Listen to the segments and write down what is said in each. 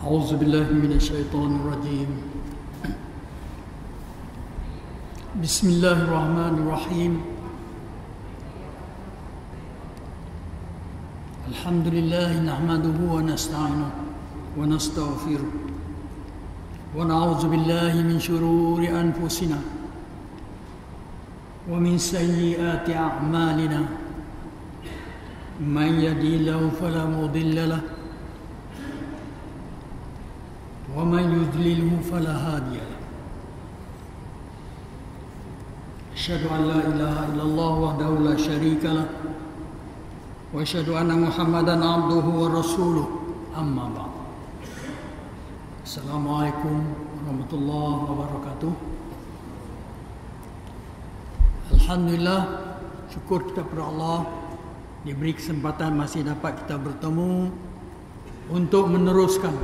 أعوذ بالله من الشيطان الرجيم. بسم الله الرحمن الرحيم. الحمد لله نحمده ونستعينه ونستغفره ونعوذ بالله من شرور أنفسنا ومن سيئات أعمالنا. من يهده الله فلا مضل له ومن يضلله فلا هادي له. أشهد أن لا إله إلا الله وحده لا شريك له وأشهد أن محمدا عبده ورسوله. أما بعد. Assalamualaikum warahmatullahi wabarakatuh. Alhamdulillah, syukur kita kepada Allah diberi kesempatan masih dapat kita bertemu untuk meneruskan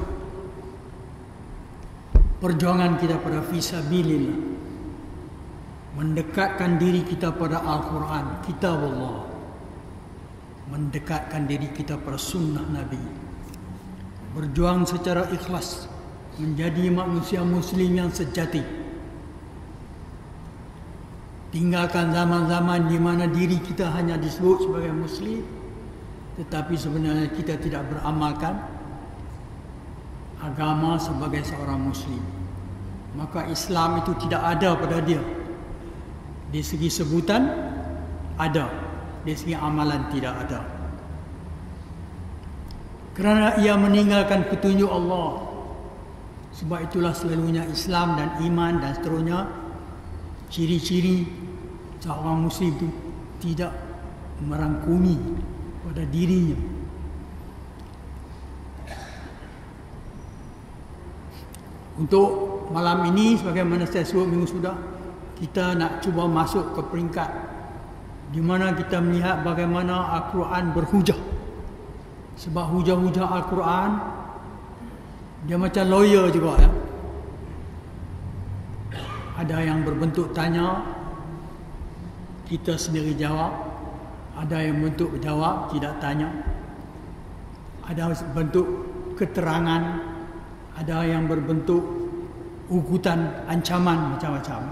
perjuangan kita pada fisabilillah, mendekatkan diri kita pada Al-Quran, kitab Allah, mendekatkan diri kita pada sunnah Nabi, berjuang secara ikhlas menjadi manusia muslim yang sejati, tinggalkan zaman-zaman di mana diri kita hanya disebut sebagai muslim tetapi sebenarnya kita tidak beramalkan agama sebagai seorang muslim. Maka Islam itu tidak ada pada dia. Di segi sebutan ada, di segi amalan tidak ada. Kerana ia meninggalkan petunjuk Allah. Sebab itulah selalunya Islam dan iman dan seterusnya, ciri-ciri seorang muslim itu tidak merangkumi pada dirinya. Untuk malam ini, sebagaimana saya sebut minggu sudah, kita nak cuba masuk ke peringkat di mana kita melihat bagaimana Al-Quran berhujah. Sebab hujah-hujah Al-Quran dia macam lawyer juga, ya. Ada yang berbentuk tanya, kita sendiri jawab. Ada yang bentuk jawab, tidak tanya. Ada bentuk keterangan, ada yang berbentuk ugutan, ancaman, macam-macam.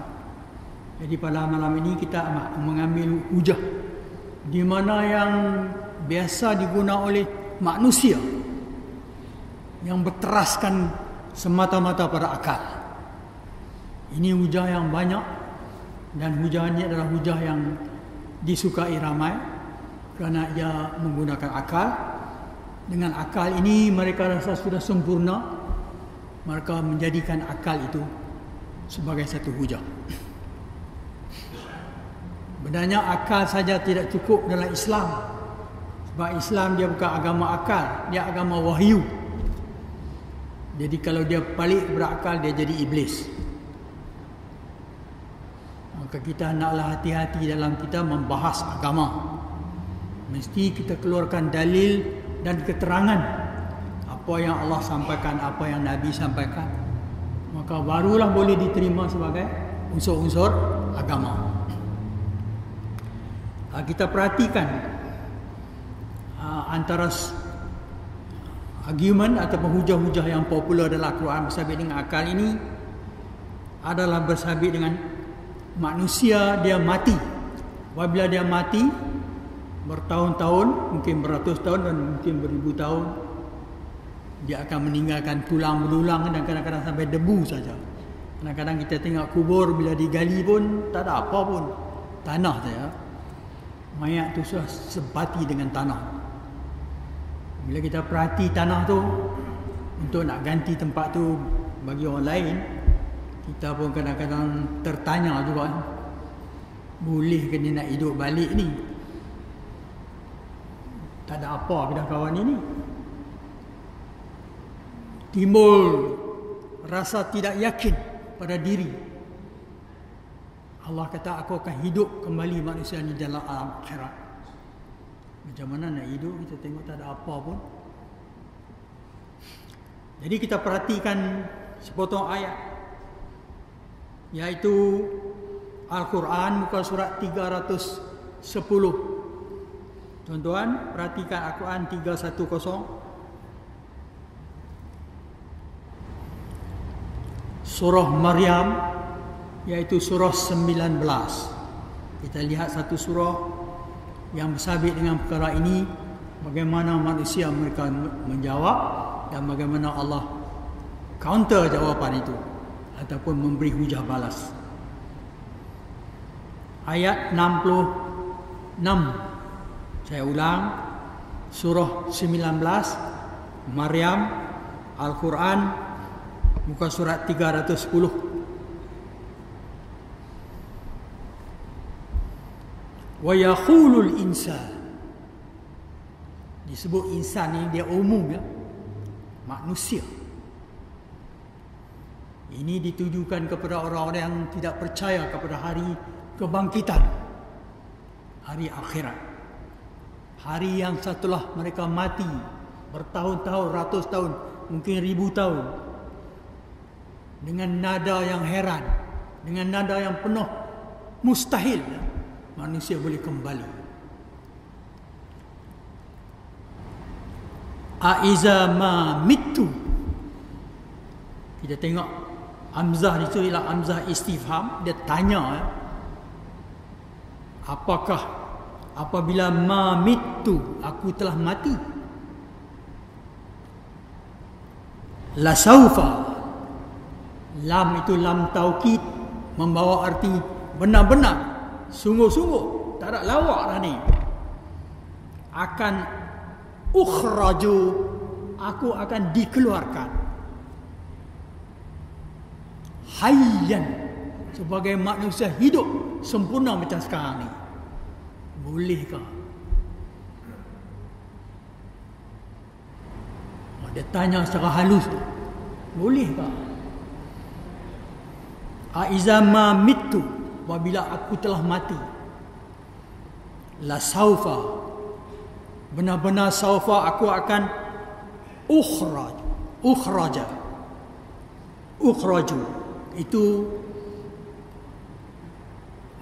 Jadi pada malam ini kita mengambil hujah di mana yang biasa digunakan oleh manusia yang berteraskan semata-mata pada akal. Ini hujah yang banyak, dan hujah ini adalah hujah yang disukai ramai kerana ia menggunakan akal. Dengan akal ini mereka rasa sudah sempurna, mereka menjadikan akal itu sebagai satu hujah. Benarnya akal saja tidak cukup dalam Islam. Sebab Islam dia bukan agama akal, dia agama wahyu. Jadi kalau dia balik berakal, dia jadi iblis. Maka kita naklah hati-hati dalam kita membahas agama. Mesti kita keluarkan dalil dan keterangan apa yang Allah sampaikan, apa yang Nabi sampaikan. Maka barulah boleh diterima sebagai unsur-unsur agama. Kita perhatikan antara argument ataupun hujah-hujah yang popular dalam Al-Quran bersabit dengan akal ini adalah bersabit dengan manusia dia mati. Apabila dia mati bertahun-tahun, mungkin beratus tahun dan mungkin beribu tahun, dia akan meninggalkan tulang belulang dan kadang-kadang sampai debu saja. Kadang-kadang kita tengok kubur bila digali pun tak ada apa pun, tanah saja. Mayat tu sudah sebati dengan tanah. Bila kita perhati tanah tu, untuk nak ganti tempat tu bagi orang lain, kita pun kadang-kadang tertanya juga, boleh ke dia nak hidup balik ni? Tak ada apa pada kawan ini. Timbul rasa tidak yakin pada diri. Allah kata, aku akan hidup kembali manusia ni dalam alam akhirat. Macam mana nak hidup? Kita tengok tak ada apa pun. Jadi kita perhatikan sepotong ayat, iaitu Al-Quran muka surat 310. Tuan-tuan perhatikan Al-Quran 310. surah Maryam, iaitu surah 19. Kita lihat satu surah yang bersabit dengan perkara ini, bagaimana manusia mereka menjawab dan bagaimana Allah counter jawapan itu ataupun memberi hujah balas. Ayat 66, saya ulang, surah 19 Maryam, Al-Quran, muka surat 310. Wa yaqulul insan, disebut insan ni dia umum ya, manusia. Ini ditujukan kepada orang-orang yang tidak percaya kepada hari kebangkitan, hari akhirat, hari yang setelah mereka mati bertahun-tahun, ratus tahun, mungkin 1000 tahun, dengan nada yang heran, dengan nada yang penuh mustahil manusia boleh kembali. Aiza ma mitu, kita tengok hamzah itu ialah hamzah istifham, dia tanya apakah apabila ma mitu, aku telah mati, la saufa, lam itu lam taukid, membawa arti benar-benar, sungguh-sungguh, tak ada lawak dah ni, akan ukhraju, aku akan dikeluarkan, hayyan, sebagai manusia hidup sempurna macam sekarang ni. Bolehkah? Dia tanya secara halus, bolehkah? Aiza ma mitu, apabila aku telah mati, la saufa, benar-benar saufa, aku akan ukhraju, itu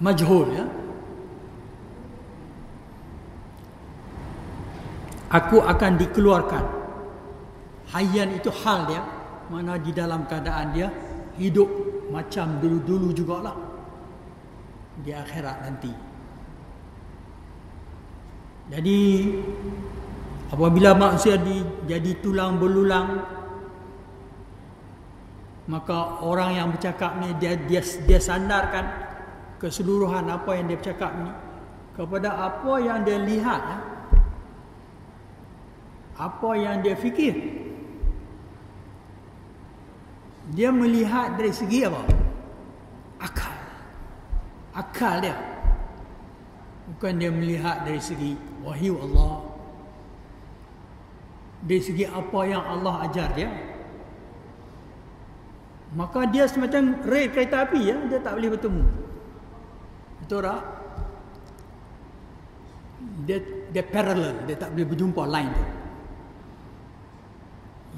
majhul ya, aku akan dikeluarkan. Hayyan itu hal dia, mana di dalam keadaan dia hidup macam dulu-dulu jugalah di akhirat nanti. Jadi apabila manusia jadi tulang belulang, maka orang yang bercakap ni dia sandarkan keseluruhan apa yang dia bercakap ni kepada apa yang dia lihat, apa yang dia fikir. Dia melihat dari segi apa? Akal dia. Bukan dia melihat dari segi wahyu Allah, dari segi apa yang Allah ajar dia. Maka dia semacam rel kereta api ya, dia tak boleh bertemu. Betul tak? Dia parallel, dia tak boleh berjumpa line tu.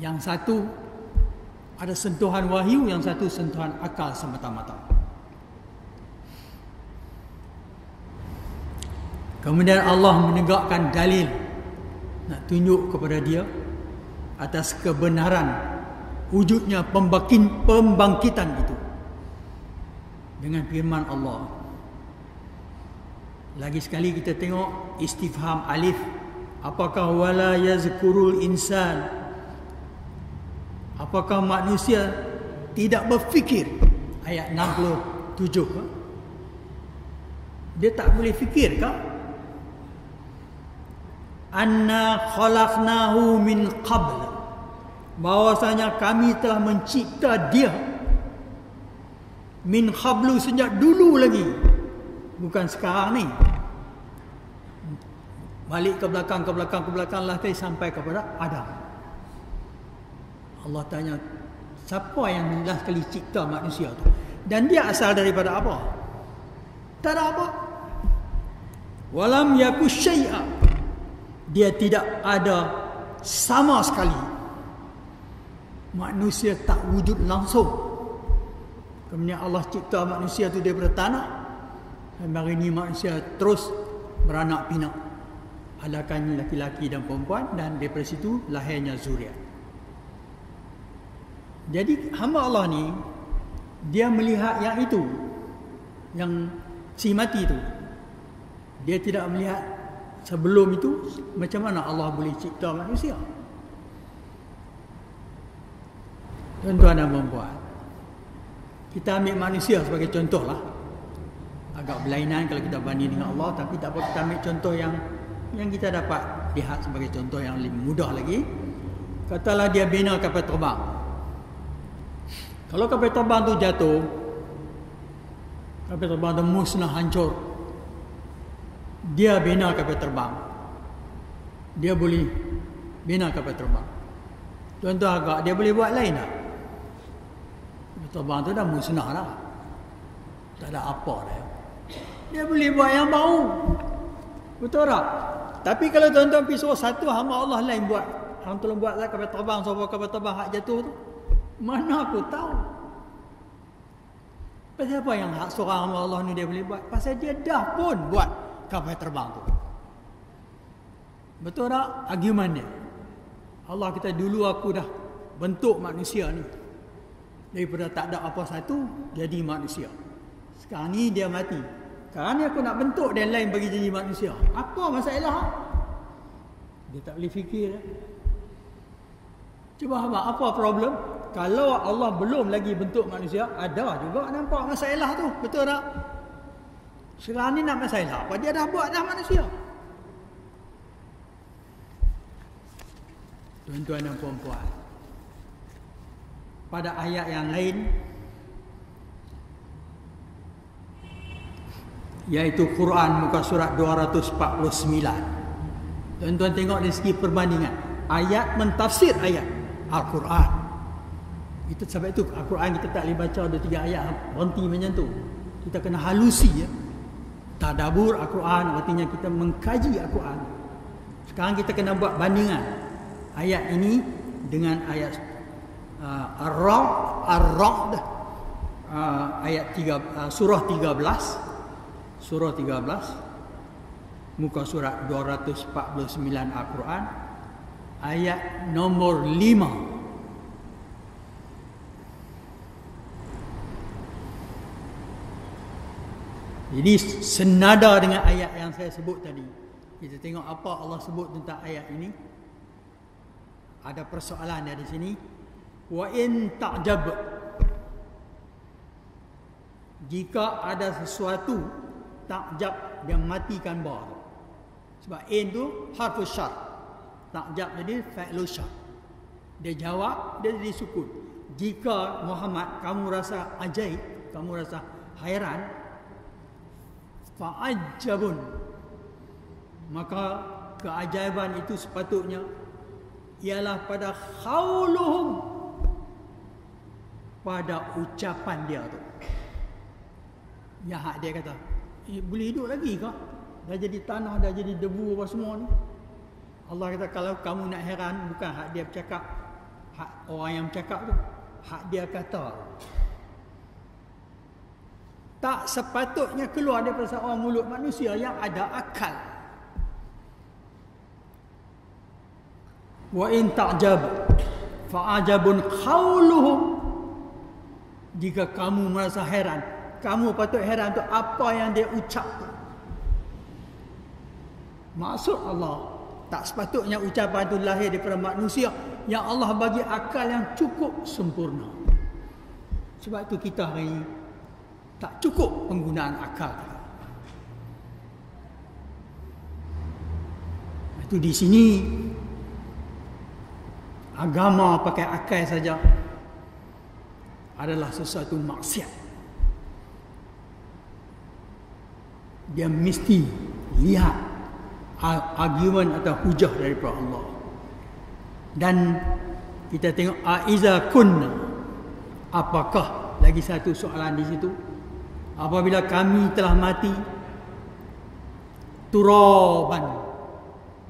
Yang satu ada sentuhan wahyu, yang satu sentuhan akal semata-mata. Kemudian Allah menegakkan dalil, nak tunjuk kepada dia atas kebenaran wujudnya pembangkitan itu dengan firman Allah. Lagi sekali kita tengok istifham alif, apakah wala yazkurul insan, apakah manusia tidak berfikir? Ayat 67. Dia tak boleh fikir kah? Anna khalaqnahu min qabl, bahwasanya kami telah mencipta dia min qablu, sejak dulu lagi, bukan sekarang ni. Balik ke belakang lah sampai kepada Adam. Allah tanya, siapa yang last kali cipta manusia tu? Dan dia asal daripada apa? Tak ada apa. Walam yaku syai'a, dia tidak ada sama sekali. Manusia tak wujud langsung. Kemudian Allah cipta manusia tu daripada tanah. Dan hari ini manusia terus beranak pinak, adakan laki-laki dan perempuan, dan daripada situ lahirnya zuriat. Jadi hamba Allah ni Dia melihat yang itu, yang si mati itu. Dia tidak melihat sebelum itu macam mana Allah boleh cipta manusia. Tuan-tuan dan puan-puan, kita ambil manusia sebagai contoh lah. Agak berlainan kalau kita banding dengan Allah, tapi tak apa, kita ambil contoh yang kita dapat lihat sebagai contoh yang lebih mudah lagi. Katalah dia bina kapal terbang. Kalau kapal terbang tu jatuh, kapal terbang tu musnah, hancur, dia bina kapal terbang, dia boleh bina kapal terbang. Tuan-tuan agak, dia boleh buat lain tak? Kapal terbang tu dah musnah dah, tak ada apa dah. Dia boleh buat yang baru, betul tak? Tapi kalau tuan-tuan pergi suruh satu hamba Allah lain buat, hang tolong buatlah kapal terbang, supaya kapal terbang hak jatuh tu, mana aku tahu. Pasal apa yang hak seorang hamba Allah ni dia boleh buat? Pasal dia dah pun buat kapal terbang tu. Betul tak argument dia? Allah kata dulu aku dah bentuk manusia ni, daripada tak ada apa satu jadi manusia. Sekarang ni dia mati, sekarang ni aku nak bentuk dia lain bagi jadi manusia. Apa masalah? Dia tak boleh fikir. Cuba apa problem? Kalau Allah belum lagi bentuk manusia, ada juga nampak masalah tu, betul tak? Sekarang ni nak masalah apa? Dia dah buat dah manusia. Tuan-tuan dan puan-puan, pada ayat yang lain, iaitu Quran muka surat 249. Tuan-tuan tengok dari segi perbandingan ayat mentafsir ayat Al-Quran. Itu sebab itu Al-Quran kita tak boleh baca 2-3 ayat berhenti macam tu. Kita kena halusi ya. Tadabbur Al-Quran artinya kita mengkaji Al-Quran. Sekarang kita kena buat bandingan ayat ini dengan ayat Ar-Ra'd, ayat 3, surah 13 muka surat 249 Al-Quran ayat nombor 5. Jadi senada dengan ayat yang saya sebut tadi. Kita tengok apa Allah sebut tentang ayat ini. Ada persoalan dari sini. Wa in ta'jab, jika ada sesuatu ta'jab yang matikan ba. Sebab in tu harfus syar. Ta'jab jadi fa'il syar. Dia jawab, dia jadi sukun. Jika Muhammad kamu rasa ajaib, kamu rasa hairan, fa'ajabun, maka keajaiban itu sepatutnya ialah pada qauluhum, pada ucapan dia tu. Ya hak dia kata, boleh hidup lagi kah? Dah jadi tanah, dah jadi debu apa semua ni. Allah kata kalau kamu nak heran, bukan hak dia bercakap, hak orang yang bercakap tu, hak dia kata. Tak sepatutnya keluar daripada seorang mulut manusia yang ada akal. Wa in ta'jab fa'ajabun qauluhum, jika kamu merasa heran, kamu patut heran tu apa yang dia ucap. Maksud Allah, tak sepatutnya ucapan itu lahir daripada manusia yang Allah bagi akal yang cukup sempurna. Sebab itu kita hari ini tak cukup penggunaan akal. Itu di sini agama pakai akal saja adalah sesuatu maksiat. Dia mesti lihat argumen atau hujah daripada Allah. Dan kita tengok aiza kunna, apakah, lagi satu soalan di situ, apabila kami telah mati, turaban,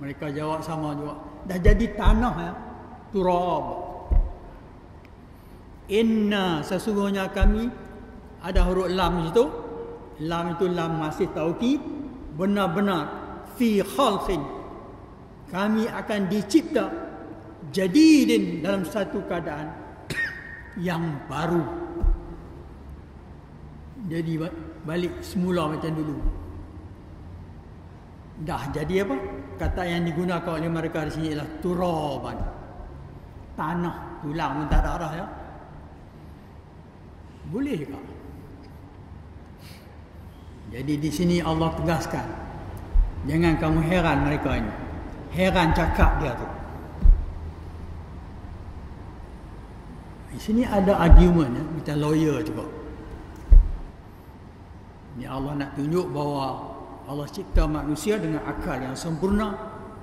mereka jawab sama juga, dah jadi tanah ya, turab. Inna, sesungguhnya kami, ada huruf lam di situ. Lam itu lam masih taukid, benar-benar fi khalqin, kami akan dicipta, jadidin, dalam satu keadaan yang baru. jadi balik semula macam dulu. Dah jadi apa? Kata yang digunakan oleh mereka di sini ialah turaban. Tanah, tulang pun tak ada arah ya. Boleh tak? Jadi di sini Allah tegaskan, jangan kamu heran mereka ini. Heran cakap dia tu. Di sini ada argument ya, macam lawyer juga. Ni Allah nak tunjuk bahawa Allah cipta manusia dengan akal yang sempurna,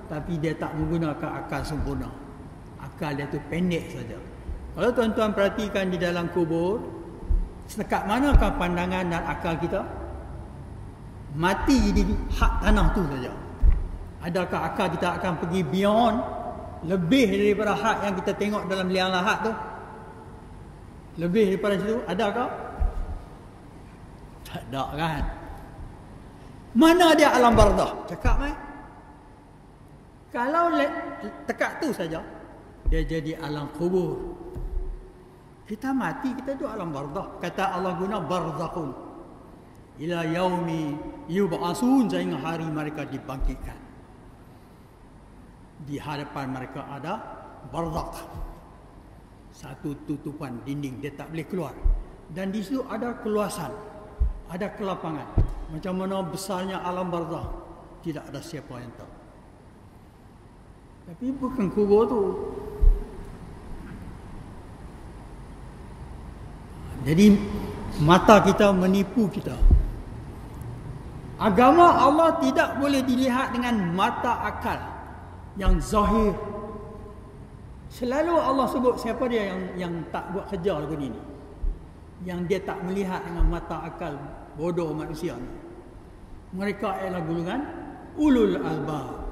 tapi dia tak menggunakan akal sempurna. Akal dia tu pendek saja. Kalau tuan-tuan perhatikan di dalam kubur, setakat manakah pandangan dan akal kita? Mati di hak tanah tu saja. Adakah akal kita akan pergi beyond, lebih daripada hak yang kita tengok dalam liang lahat tu? Lebih daripada situ, adakah? Tak ada kan? Mana dia alam barzakh? Cakap mai. Kalau tekat tu saja, dia jadi alam kubur. Kita mati, kita tu alam barzakh. Kata Allah guna barzakhun. Ila yaumi yub'asun, sehingga hari mereka dibangkitkan. Di hadapan mereka ada barzakh. Satu tutupan dinding, dia tak boleh keluar. Dan di situ ada keluasan, ada kelapangan. Macam mana besarnya alam barzakh, tidak ada siapa yang tahu. Tapi bukan kubur tu. Jadi mata kita menipu kita. Agama Allah tidak boleh dilihat dengan mata akal yang zahir. Selalu Allah sebut siapa dia yang tak buat kerja lagu ni, yang dia tak melihat dengan mata akal bodoh manusia ni. Mereka ialah golongan ulul albab.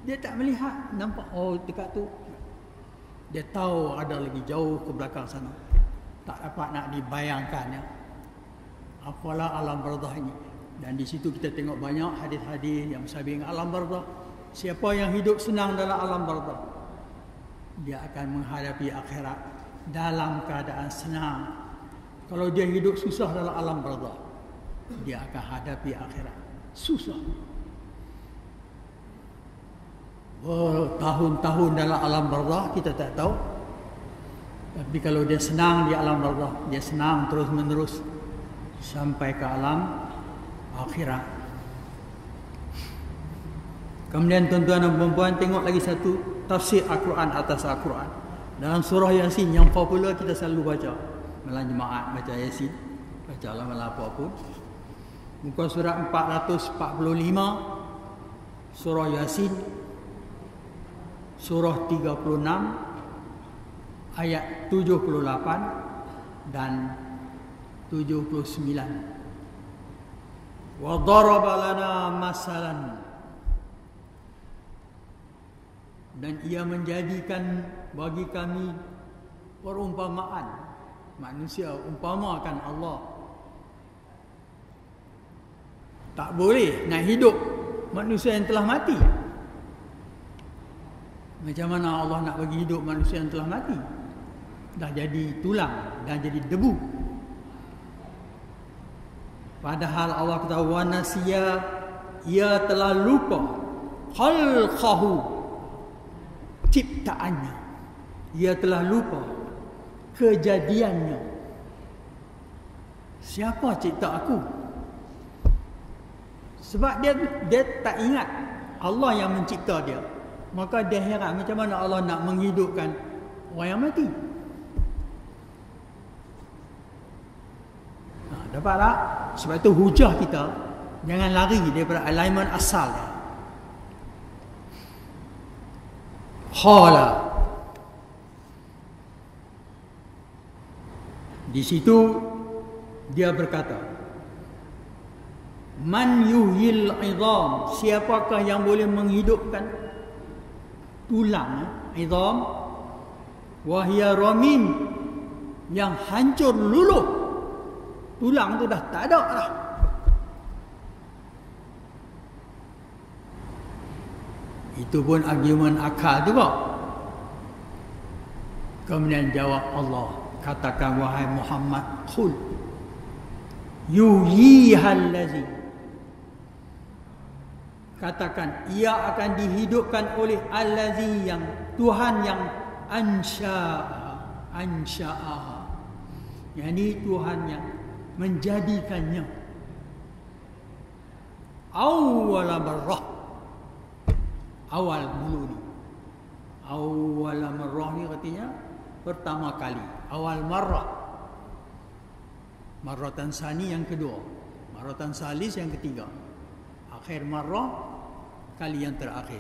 Dia tak melihat, nampak oh dekat tu. Dia tahu ada lagi jauh ke belakang sana. Tak dapat nak dibayangkan ya. Apalah alam barzakh ini. Dan di situ kita tengok banyak hadis-hadis yang bersabit dengan alam barzakh. Siapa yang hidup senang dalam alam barzakh, dia akan menghadapi akhirat dalam keadaan senang. Kalau dia hidup susah dalam alam barzakh, dia akan hadapi akhirat susah. Bertahun-tahun dalam alam barzakh kita tak tahu. Tapi kalau dia senang di alam barzakh, dia senang terus-menerus sampai ke alam akhirat. Kemudian tuan-tuan dan puan-puan, tengok lagi satu tafsir Al-Quran atas Al-Quran. Dalam surah Yasin yang popular kita selalu baca. Malam Jumaat baca Yasin, baca malam apa pun. Muka surat 445, surah Yasin, surah 36, ayat 78 dan 79. Wa daraba lana masalan, dan ia menjadikan bagi kami perumpamaan. Manusia umpamakan Allah. Tak boleh nak hidup manusia yang telah mati. Macam mana Allah nak bagi hidup manusia yang telah mati? Dah jadi tulang, dah jadi debu. Padahal Allah kata wa nasiya, ia telah lupa khalqahu, ciptaannya. Ia telah lupa kejadiannya. Siapa cipta aku? Sebab dia tak ingat Allah yang mencipta dia. Maka dia heran macam mana Allah nak menghidupkan orang yang mati. Dapat tak? Sebab itu hujah kita jangan lari daripada alignment asal dia. Qala, di situ dia berkata, man yuhyil idham, siapakah yang boleh menghidupkan tulang idham, wahya ramim, yang hancur luluh, tulang tu dah tak ada dah. Itu pun argumen akal juga. Kemudian jawab Allah, katakan wahai Muhammad, qul yuhyihal ladzi, katakan ia akan dihidupkan oleh allazi, yang Tuhan yang ansha'aha, yakni Tuhan yang menjadikannya awwala marrah, awal dulu ni. Awwala marrah ni artinya pertama kali, awal marrah. Marratan sani yang kedua, marratan salis yang ketiga, akhir marrah kali yang terakhir.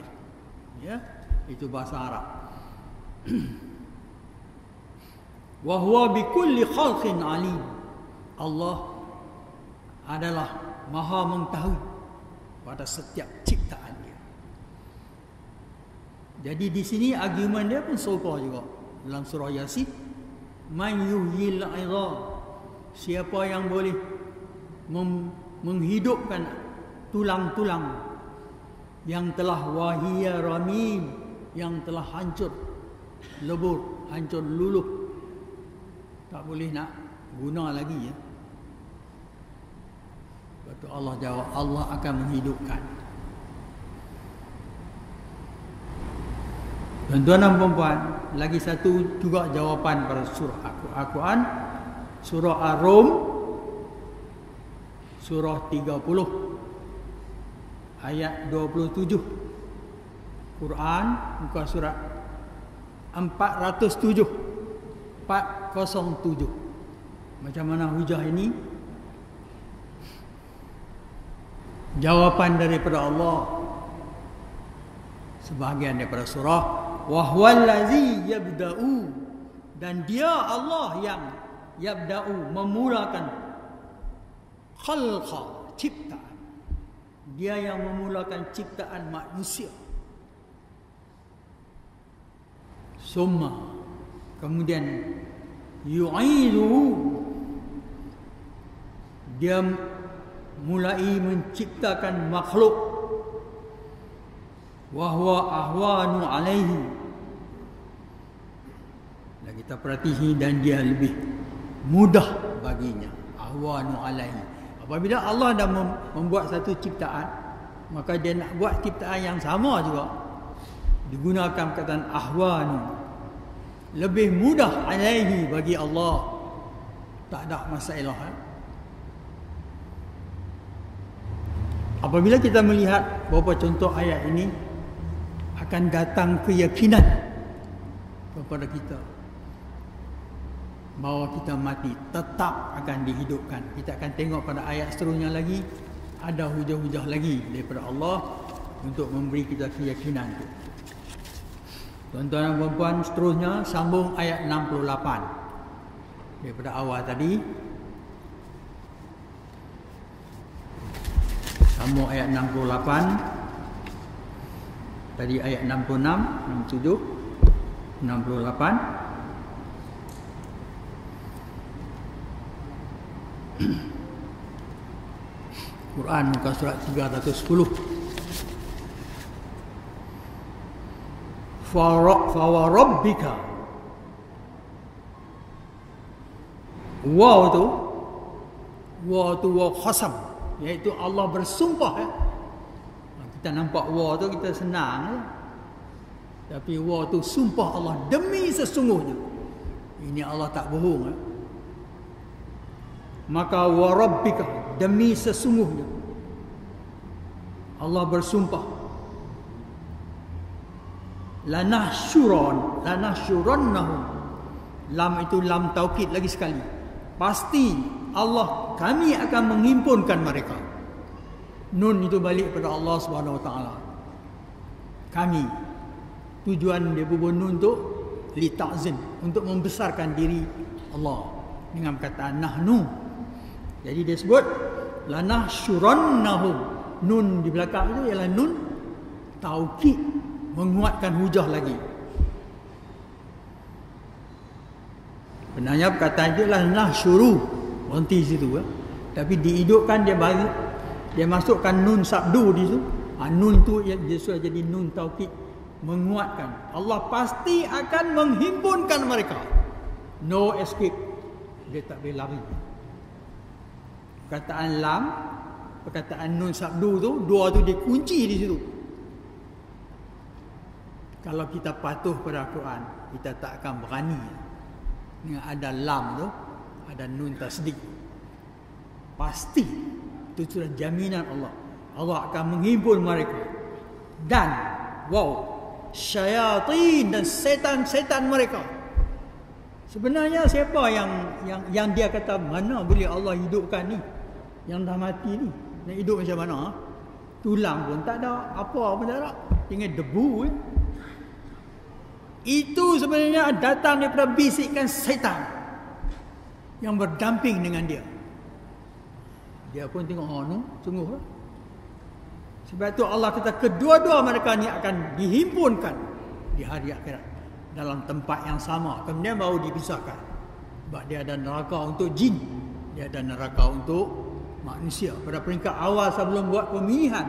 Ya, itu bahasa Arab. Wa huwa bikulli khalqin alim. Allah adalah maha mengetahui pada setiap ciptaan dia. Jadi di sini argumen dia pun serupa juga dalam surah Yasin. Man yuhyil 'idham, siapa yang boleh menghidupkan tulang-tulang yang telah wahiya ramim, yang telah hancur lebur, hancur luluh, tak boleh nak guna lagi, ya. Lepas tu Allah jawab, Allah akan menghidupkan. Tuan-tuan dan puan-puan, lagi satu juga jawapan pada surah Al-Quran, surah Ar-Rum, surah 30 ayat 27. Quran muka surat 407. Macam mana hujah ini? Jawapan daripada Allah, sebahagian daripada surah, wa huwallazi yabda'u, dan dia Allah yang yabda'u, memulakan, khalqa, ciptaan. Dia yang memulakan ciptaan manusia. Summa, kemudian yu'iduhu, dia mulai menciptakan makhluk, wa huwa ahwanu alaihi, dan kita perhatikan, dan dia lebih mudah baginya, ahwanu alaihi. Apabila Allah dah membuat satu ciptaan, maka dia nak buat ciptaan yang sama juga, digunakan perkataan ahwanu, lebih mudah alaihi bagi Allah, tak ada masalah. Apabila kita melihat beberapa contoh ayat ini, akan datang keyakinan kepada kita bahawa kita mati tetap akan dihidupkan. Kita akan tengok pada ayat seterusnya lagi, ada hujah-hujah lagi daripada Allah untuk memberi kita keyakinan itu. Tuan-tuan dan puan-puan, seterusnya sambung ayat 68 daripada awal tadi. Sambung ayat 68. Tadi ayat 66, 67, 68. Quran muka surat 310. Fa warabbika, wa tu wa qasam, iaitu Allah bersumpah, ya. Kita nampak wa tu kita senang, ya. Tapi wa tu sumpah Allah, demi sesungguhnya. Ini Allah tak bohong, ya. Maka wa rabbika, demi sesungguhnya Allah bersumpah, lanahsyurannahum, lam itu lam taukid lagi sekali, pasti Allah, kami akan menghimpunkan mereka. Nun itu balik pada Allah Subhanahu Wa Taala. Kami, tujuan dia bubuh nun tu li ta'zim, untuk membesarkan diri Allah dengan perkataan nahnu. Jadi dia sebut lanahsyurannahum, nun di belakang itu ialah nun taukid, menguatkan hujah lagi. Benarnya perkataan itu adalah nahsyuru, berhenti situ, ya. Tapi dihidupkan, dia masukkan nun sabdu di situ. Nun tu dia sudah jadi nun taukid, menguatkan. Allah pasti akan menghimpunkan mereka. No escape. Dia tak boleh lari. Perkataan lam, perkataan nun sabdu tu, dua tu dia kunci di situ. Kalau kita patuh pada Al-Quran, kita tak akan berani dengan ada lam tu, ada nun tasdid. Pasti itu sudah jaminan Allah. Allah akan menghimpun mereka. Dan syaitan dan setan-setan mereka. Sebenarnya siapa yang dia kata mana boleh Allah hidupkan ni? Yang dah mati ni. Nak hidup macam mana? Tulang pun tak ada, apa pun tak ada. Tinggal debu Itu sebenarnya datang daripada bisikan setan yang berdamping dengan dia. Dia pun tengok sungguh lah. Sebab itu Allah kata kedua-dua mereka ni akan dihimpunkan di hari akhirat dalam tempat yang sama. Kemudian baru dipisahkan. Sebab dia ada neraka untuk jin, dia ada neraka untuk manusia. Pada peringkat awal sebelum buat pemilihan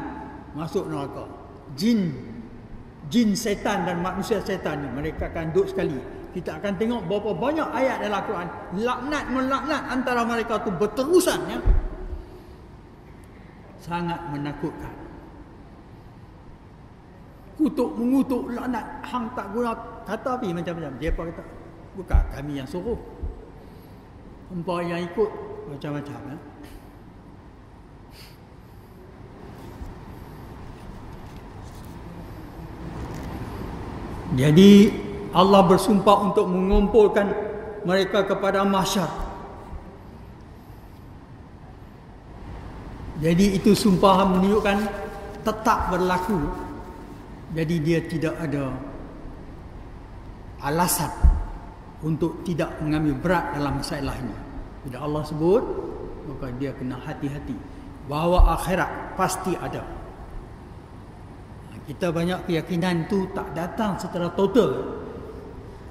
masuk neraka, jin setan dan manusia setan ni mereka akan duduk sekali. Kita akan tengok berapa banyak ayat dalam Al-Quran laknat melaknat antara mereka tu berterusan ya. Sangat menakutkan. Kutuk mengutuk laknat hang tak guna kata api macam-macam. Dia apa kata? Bukan kami yang suruh. Hangpa yang ikut macam-macam ya. Jadi Allah bersumpah untuk mengumpulkan mereka kepada mahsyar. Jadi itu sumpah menunjukkan tetap berlaku. Jadi dia tidak ada alasan untuk tidak mengambil berat dalam masalah ini. Bila Allah sebut, maka dia kena hati-hati bahawa akhirat pasti ada. Kita banyak keyakinan tu tak datang secara total.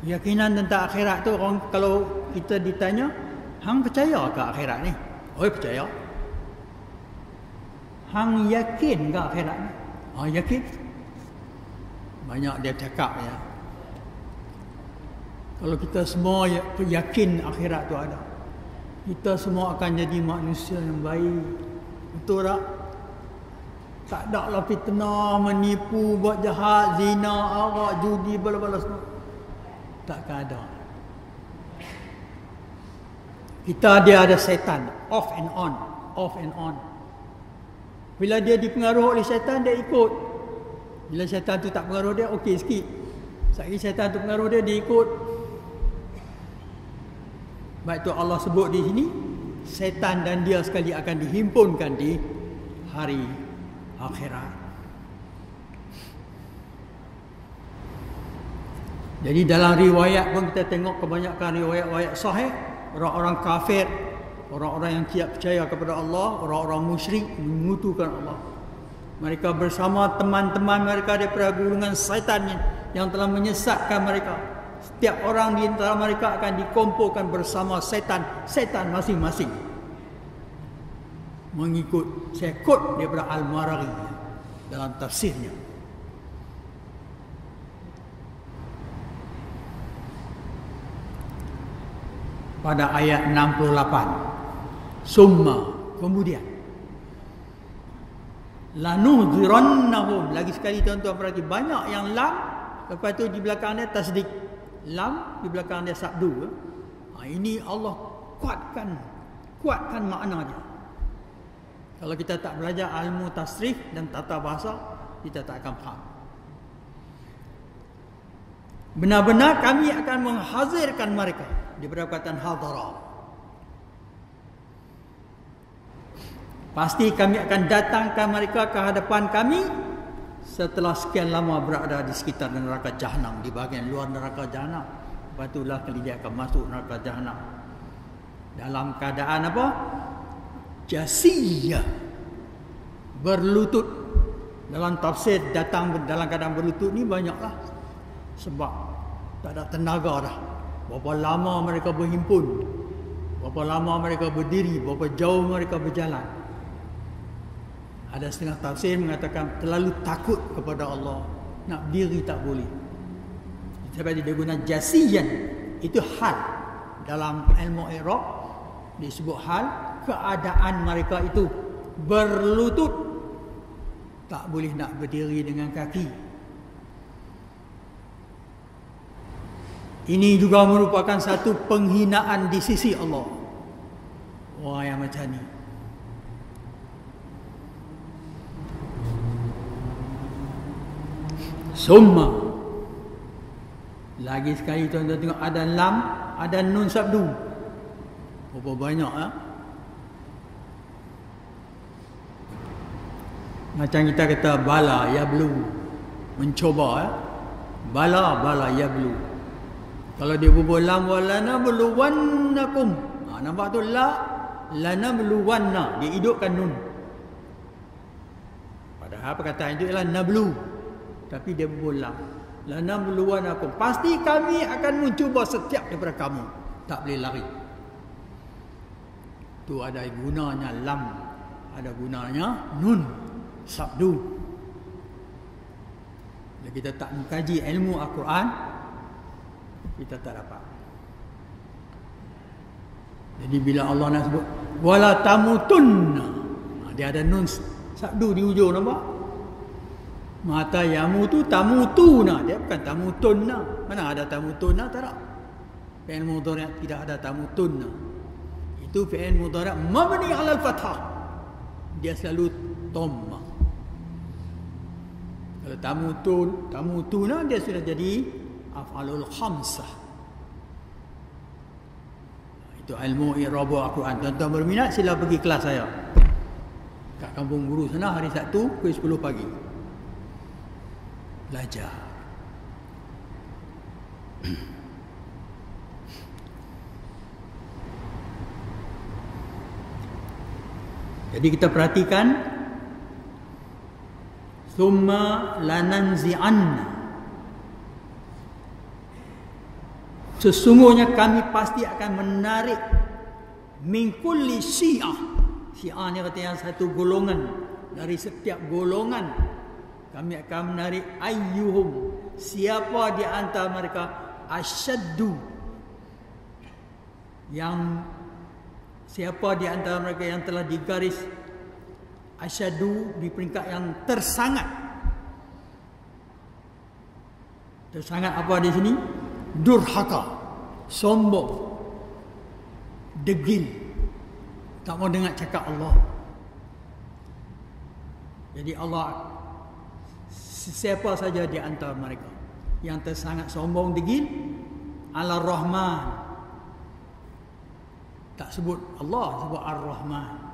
Keyakinan tentang akhirat tu orang kalau kita ditanya, hang percaya ke akhirat ni? Oh percaya. Hang yakin ke akhirat ni? Oh yakin. Banyak dia cakap ya. Kalau kita semua yakin akhirat tu ada, kita semua akan jadi manusia yang baik. Betul tak? Tak ada lah fitnah, menipu, buat jahat, zina, arak, judi, bala-bala semua. Takkan ada. Dia ada setan, off and on. Bila dia dipengaruhi oleh setan, dia ikut. Bila setan tu tak pengaruh dia, okey sikit. Sekali setan tu pengaruh dia, dia ikut. Baik tu Allah sebut di sini, setan dan dia sekali akan dihimpunkan di hari akhirat. Jadi dalam riwayat pun kita tengok kebanyakan riwayat-riwayat sahih, orang-orang kafir, orang-orang yang tidak percaya kepada Allah, orang-orang musyrik mengutukan Allah. Mereka bersama teman-teman mereka daripada golongan syaitan yang telah menyesatkan mereka. Setiap orang di antara mereka akan dikumpulkan bersama setan masing-masing. Mengikut, saya quote daripada Al-Maraghi dalam tafsirnya. Pada ayat 68. Summa, kemudian. Lanuhzirannahum. Lagi sekali tuan-tuan perhati, banyak yang lam, lepas tu di belakang dia tasdik. Lam, di belakang dia sabdu. Ini Allah kuatkan makna dia. Kalau kita tak belajar ilmu tasrif dan tata bahasa, kita tak akan faham. Benar-benar kami akan menghazirkan mereka daripada perkataan hadara. Pasti kami akan datangkan mereka ke hadapan kami setelah sekian lama berada di sekitar neraka Jahannam, di bahagian luar neraka Jahannam. Lepas itulah dia akan masuk neraka Jahannam dalam keadaan apa? Jasiyah, berlutut. Dalam tafsir datang dalam keadaan berlutut ni banyaklah. Sebab tak ada tenaga dah. Berapa lama mereka berhimpun, berapa lama mereka berdiri, berapa jauh mereka berjalan. Ada setengah tafsir mengatakan terlalu takut kepada Allah, nak berdiri tak boleh. Sebab dia guna jasiyan, itu hal. dalam ilmu i'rab disebut hal keadaan mereka itu berlutut, tak boleh nak berdiri dengan kaki. Ini juga merupakan satu penghinaan di sisi Allah. Orang yang macam ni. Summa. Lagi sekali tuan-tuan tengok ada lam, ada nun sabdu. Berapa banyak Macam kita kata bala yablu, mencuba bala yablu. Kalau dia berbual lam walana bluwannakum. Nampak tu lana bluwanna, dia hidupkan nun. Padahal perkataan itu ialah nablu, tapi dia berbual lam. Lana bluwannakum, pasti kami akan mencuba setiap daripada kamu, tak boleh lari. Tu ada gunanya lam, ada gunanya nun sabdu. Bila kita tak mengkaji ilmu Al-Quran, kita tak dapat. Jadi bila Allah nak sebut wala tamutunna, dia ada nun sabdu di hujung, nampak? Mata yamutu tamutuna, dia bukan tamutunna. Mana ada tamutunna? Tak ada. Fi'il mudhari' tidak ada tamutunna. Itu fi'il mudhari' mabni 'ala al-fathah. Dia selalu dhamma. Kalau tamutuna dia sudah jadi af'alul khamsah. Itu ilmu i'rab Al-Quran. Tuan-tuan berminat sila pergi kelas saya kat Kampung Guru sana hari Sabtu pukul 10 pagi. Belajar. Jadi kita perhatikan thumma lananzi'anna, sesungguhnya kami pasti akan menarik min kulli syi'ah. Syi'ah ni kata yang satu golongan, dari setiap golongan kami akan menarik ayyuhum, siapa di antara mereka asyaddu, yang siapa di antara mereka yang telah digaris asyaddu di peringkat yang tersangat. Tersangat apa di sini? Durhaka, sombong, degil, tak mau dengar cakap Allah. Jadi Allah, siapa saja di antara mereka yang tersangat sombong, degil, ala Rahman, tak sebut Allah, sebut Ar-Rahman.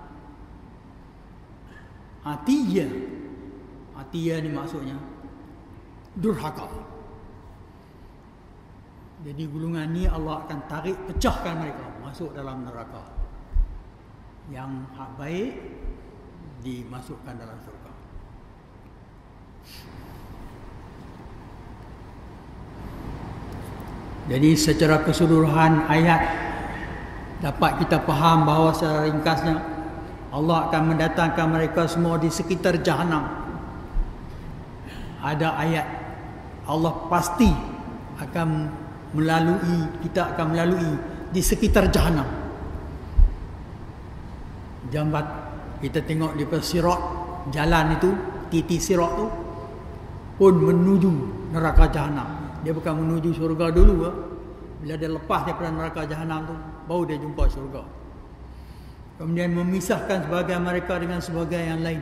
Atiyah ni maksudnya durhaka. Jadi gulungan ni Allah akan tarik, pecahkan mereka masuk dalam neraka. Yang hak baik dimasukkan dalam surga. Jadi secara keseluruhan ayat dapat kita faham bahawa secara ringkasnya Allah akan mendatangkan mereka semua di sekitar Jahannam. Ada ayat Allah pasti akan melalui, kita akan melalui di sekitar Jahannam. Jambat kita tengok di sirat, jalan itu, titi sirat tu pun menuju neraka Jahannam. Dia bukan menuju syurga dulu. Bila dia lepas daripada neraka Jahannam tu, baru dia jumpa syurga. Kemudian memisahkan sebagian mereka dengan sebagian yang lain,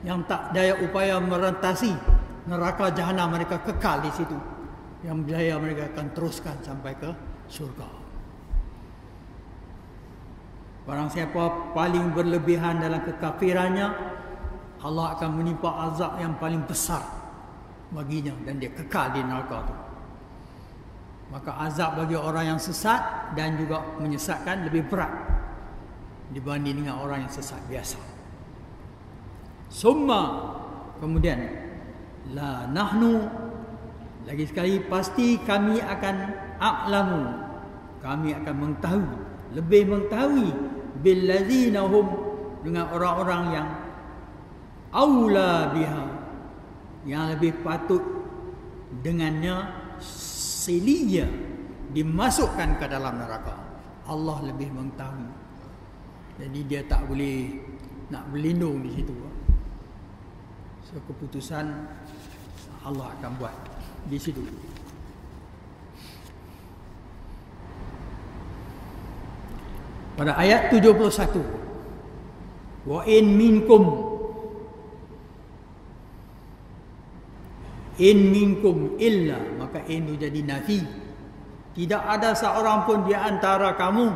yang tak daya upaya merentasi neraka Jahannam, mereka kekal di situ. Yang berjaya mereka akan teruskan sampai ke syurga. Barang siapa paling berlebihan dalam kekafirannya, Allah akan menimpa azab yang paling besar baginya, dan dia kekal di neraka itu. Maka azab bagi orang yang sesat dan juga menyesatkan lebih berat dibanding dengan orang yang sesat biasa. Summa, kemudian la nahnu, lagi sekali pasti kami akan a'lamu, kami akan mengetahui, lebih mengetahui billazina hum, dengan orang-orang yang aula biha, yang lebih patut dengannya siliya, dimasukkan ke dalam neraka. Allah lebih mengetahui. Jadi dia tak boleh nak berlindung di situ. So keputusan Allah akan buat di situ. Pada ayat 71, wa in minkum illa, maka in itu jadi nafi. Tidak ada seorang pun di antara kamu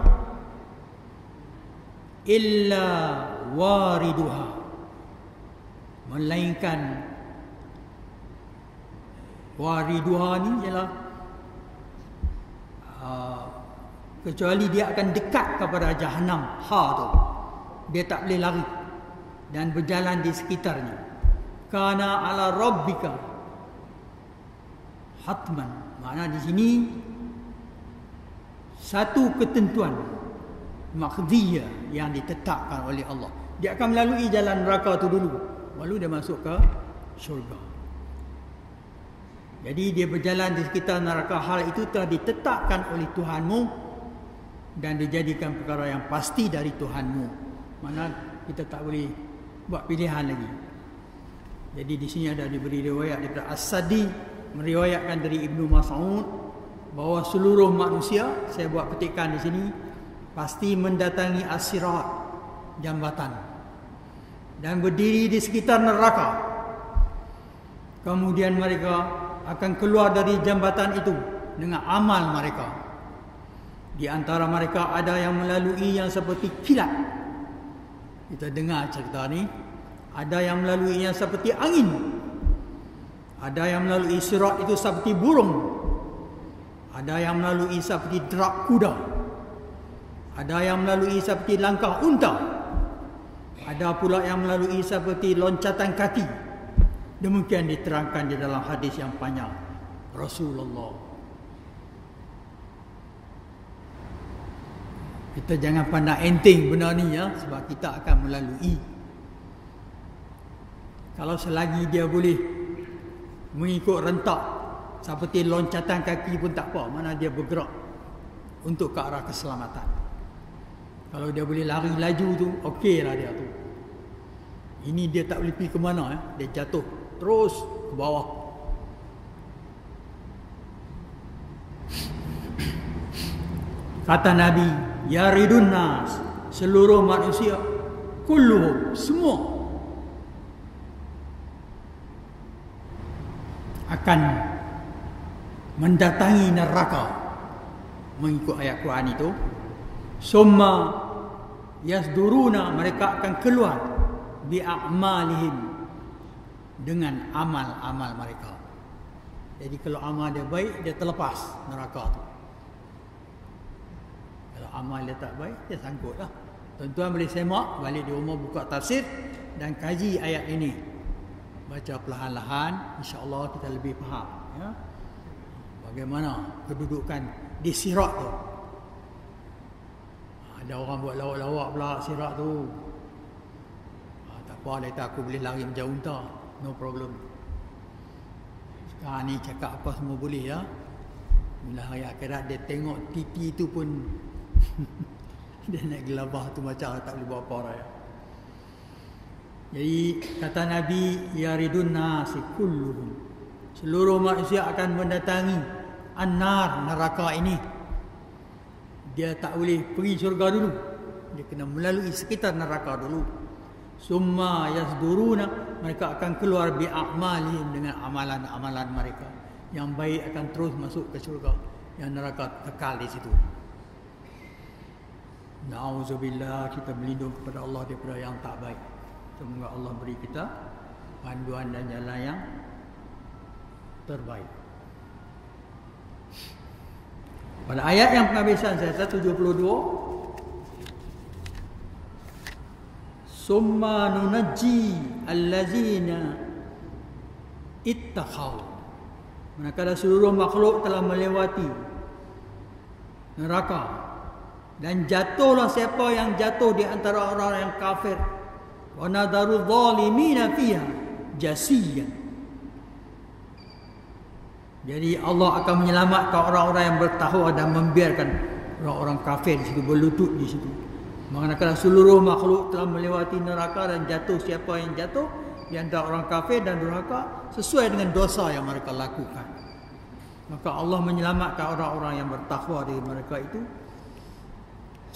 illa wariduha, melainkan wariduha ni ialah kecuali dia akan dekat kepada Jahannam. Tu dia tak boleh lari dan berjalan di sekitarnya. Kana ala rabbika hatman, makna di sini satu ketentuan maqdiyah yang ditetapkan oleh Allah. Dia akan melalui jalan neraka tu dulu, baru dia masuk ke syurga. Jadi dia berjalan di sekitar neraka. Hal itu telah ditetapkan oleh Tuhanmu dan dijadikan perkara yang pasti dari Tuhanmu. Mana kita tak boleh buat pilihan lagi. Jadi di sini ada diberi riwayat daripada As-Sadi meriwayatkan dari Ibnu Mas'ud bahawa seluruh manusia, saya buat petikan di sini, pasti mendatangi as-sirat, jambatan, dan berdiri di sekitar neraka. Kemudian mereka akan keluar dari jambatan itu dengan amal mereka. Di antara mereka ada yang melalui yang seperti kilat. Kita dengar cerita ni. Ada yang melalui yang seperti angin. Ada yang melalui sirat itu seperti burung. Ada yang melalui seperti derak kuda. Ada yang melalui seperti langkah unta. Ada pula yang melalui seperti loncatan kaki. Demikian diterangkan di dalam hadis yang panjang Rasulullah. Kita jangan pandang enteng benda ni ya, sebab kita akan melalui. Kalau selagi dia boleh mengikut rentak seperti loncatan kaki pun tak apa, mana dia bergerak untuk ke arah keselamatan. Kalau dia boleh lari laju tu, okeylah dia tu. Ini dia tak boleh pergi ke mana, dia jatuh terus ke bawah. Kata Nabi, yaridun nas, seluruh manusia, kulluhum, semua akan mendatangi neraka mengikut ayat Quran itu. Summa yasduruna, mereka akan keluar bi'amalihim, dengan amal-amal mereka. Jadi kalau amal dia baik, dia terlepas neraka tu. Kalau amal dia tak baik, dia sangkut lah. Tuan-tuan boleh semak balik di rumah, buka tafsir dan kaji ayat ini. Baca perlahan-lahan, insya-Allah kita lebih faham ya, bagaimana kedudukan di sirat tu. Ada orang buat lawak-lawak pula sirat tu. Tak apa, later aku boleh lari macam unta, no problem. Sekarang ni cakap apa semua boleh ya. Bila hari akhirat dia tengok titi tu pun dia naik gelabah tu macam tak boleh buat apa raya. Jadi kata Nabi, yaridun nasi kulluhum, seluruh manusia akan mendatangi an-nar, neraka ini. Dia tak boleh pergi syurga dulu, dia kena melalui sekitar neraka dulu. Summa yasduruna, mereka akan keluar bi'amalihim, dengan amalan-amalan mereka. Yang baik akan terus masuk ke syurga, yang neraka kekal di situ. Na'udzubillah, kita berlindung kepada Allah daripada yang tak baik. Semoga Allah beri kita panduan dan jalan yang terbaik. Pada ayat yang penghabisan saya 72, summa nunajji allazina ittaqaw, manakala seluruh makhluk telah melewati neraka dan jatuhlah siapa yang jatuh di antara orang yang kafir, wa nadaru zalimina fiha jasiyan. Jadi Allah akan menyelamatkan orang-orang yang bertakwa dan membiarkan orang-orang kafir di situ, berlutut di situ. Manakala seluruh makhluk telah melewati neraka dan jatuh, siapa yang jatuh di antara orang kafir dan durhaka sesuai dengan dosa yang mereka lakukan. Maka Allah menyelamatkan orang-orang yang bertakwa dari mereka itu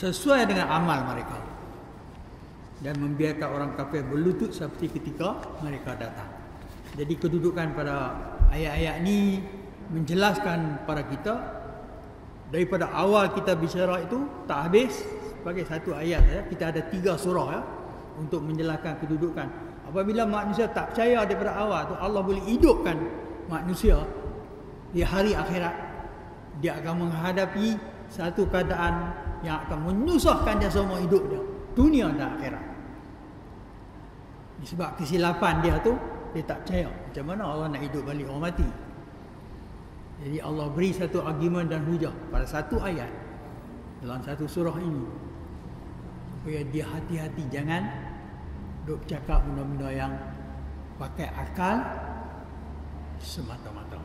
sesuai dengan amal mereka, dan membiarkan orang kafir berlutut seperti ketika mereka datang. Jadi kedudukan pada ayat-ayat ini menjelaskan pada kita, daripada awal kita bicara itu tak habis sebagai satu ayat ya. Kita ada 3 surah ya untuk menjelaskan kedudukan. Apabila manusia tak percaya daripada awal tu, Allah boleh hidupkan manusia di hari akhirat. Dia akan menghadapi satu keadaan yang akan menyusahkan dia semua hidup dia, dunia dan akhirat. Sebab kesilapan dia tu, dia tak percaya. Macam mana Allah nak hidup balik orang mati? Jadi Allah beri satu argument dan hujah pada satu ayat dalam satu surah ini, supaya dia hati-hati, jangan duk cakap benda-benda yang pakai akal semata-mata.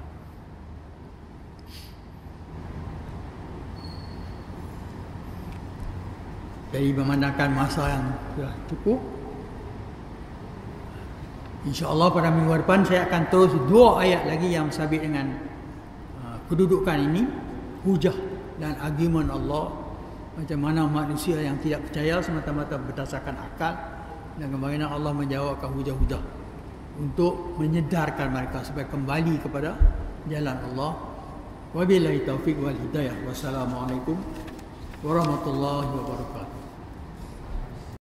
Jadi memandangkan masa yang sudah cukup, InsyaAllah pada minggu depan saya akan terus 2 ayat lagi yang sabit dengan kedudukan ini, hujah dan argument Allah, macam mana manusia yang tidak percaya semata-mata berdasarkan akal, dan bagaimana Allah menjawabkan hujah-hujah untuk menyedarkan mereka supaya kembali kepada jalan Allah. Wabillahi taufiq wal hidayah. Wassalamualaikum warahmatullahi wabarakatuh.